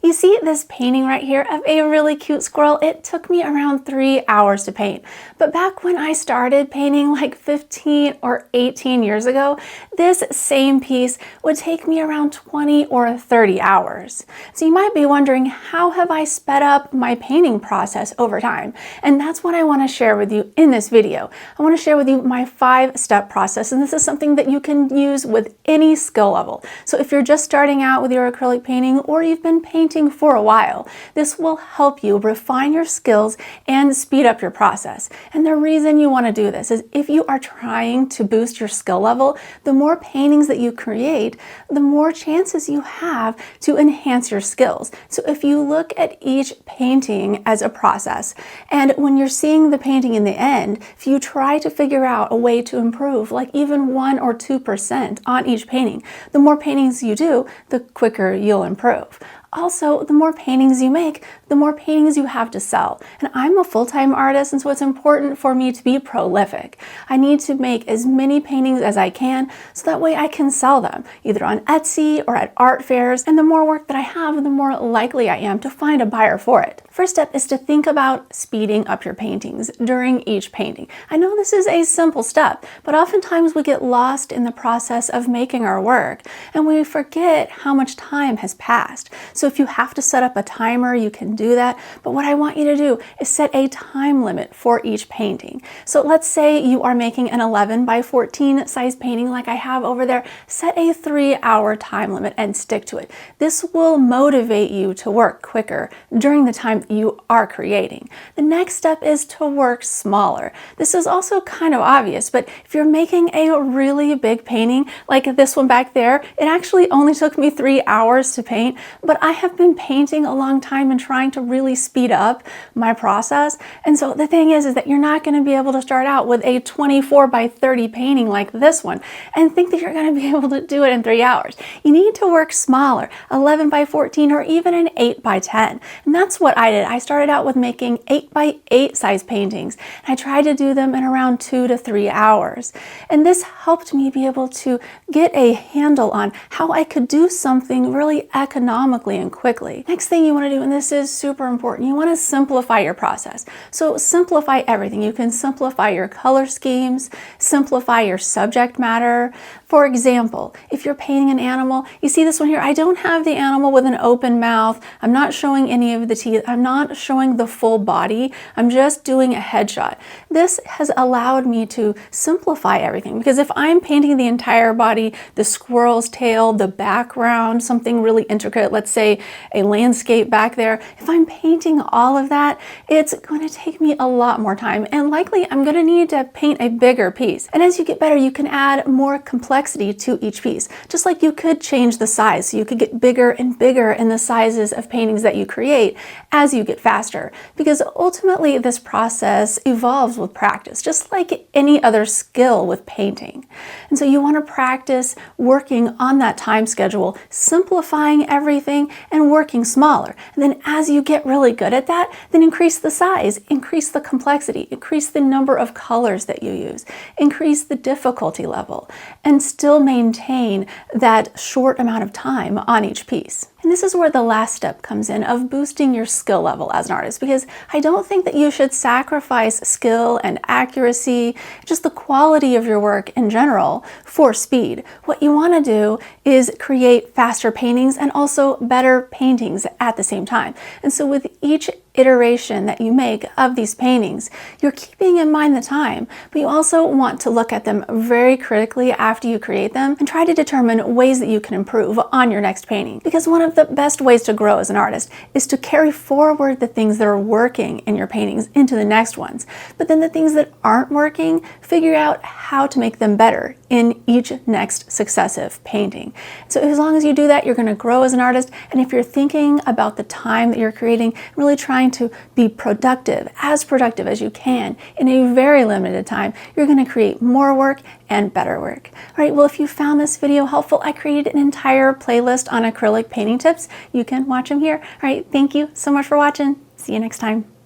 You see this painting right here of a really cute squirrel? It took me around 3 hours to paint. But back when I started painting like 15 or 18 years ago, this same piece would take me around 20 or 30 hours. So you might be wondering, how have I sped up my painting process over time? And that's what I want to share with you in this video. I want to share with you my 5-step process, and this is something that you can use with any skill level. So if you're just starting out with your acrylic painting, or you've been painting for a while, this will help you refine your skills and speed up your process. And the reason you want to do this is if you are trying to boost your skill level, the more paintings that you create, the more chances you have to enhance your skills. So if you look at each painting as a process, and when you're seeing the painting in the end, if you try to figure out a way to improve, like even 1 or 2% on each painting, the more paintings you do, the quicker you'll improve. Also, the more paintings you make, the more paintings you have to sell. And I'm a full-time artist, and so it's important for me to be prolific. I need to make as many paintings as I can, so that way I can sell them, either on Etsy or at art fairs. And the more work that I have, the more likely I am to find a buyer for it. First step is to think about speeding up your paintings during each painting. I know this is a simple step, but oftentimes we get lost in the process of making our work, and we forget how much time has passed. So if you have to set up a timer, you can do that. But what I want you to do is set a time limit for each painting. So let's say you are making an 11 by 14 size painting like I have over there. Set a 3-hour time limit and stick to it. This will motivate you to work quicker during the time you are creating. The next step is to work smaller. This is also kind of obvious, but if you're making a really big painting like this one back there, it actually only took me 3 hours to paint, but I have been painting a long time and trying to really speed up my process. And so the thing is that you're not going to be able to start out with a 24 by 30 painting like this one and think that you're going to be able to do it in 3 hours. You need to work smaller, 11 by 14 or even an 8 by 10. And that's what I did. I started out with making 8 by 8 size paintings, and I tried to do them in around 2 to 3 hours. And this helped me be able to get a handle on how I could do something really economically and quickly. Next thing you want to do, and this is super important, you want to simplify your process. So simplify everything. You can simplify your color schemes, simplify your subject matter. For example, if you're painting an animal, you see this one here, I don't have the animal with an open mouth. I'm not showing any of the teeth. I'm not showing the full body. I'm just doing a headshot. This has allowed me to simplify everything, because if I'm painting the entire body, the squirrel's tail, the background, something really intricate, let's say a landscape back there, if I'm painting all of that, it's going to take me a lot more time, and likely I'm going to need to paint a bigger piece. And as you get better, you can add more complexity to each piece, just like you could change the size. So you could get bigger and bigger in the sizes of paintings that you create as you get faster, because ultimately this process evolves with practice, just like any other skill with painting. And so you want to practice working on that time schedule, simplifying everything and working smaller. And then as you get really good at that, then increase the size, increase the complexity, increase the number of colors that you use, increase the difficulty level, and still maintain that short amount of time on each piece. And this is where the last step comes in, of boosting your skill level as an artist, because I don't think that you should sacrifice skill and accuracy, just the quality of your work in general, for speed. What you want to do is create faster paintings and also better paintings at the same time. And so with each iteration that you make of these paintings, you're keeping in mind the time, but you also want to look at them very critically after you create them and try to determine ways that you can improve on your next painting. Because one of the best ways to grow as an artist is to carry forward the things that are working in your paintings into the next ones. But then the things that aren't working, figure out how to make them better in each next successive painting. So as long as you do that, you're going to grow as an artist. And if you're thinking about the time that you're creating, really trying to be productive as you can in a very limited time, you're going to create more work and better work. All right, well, if you found this video helpful, I created an entire playlist on acrylic painting tips. You can watch them here. All right, thank you so much for watching. See you next time.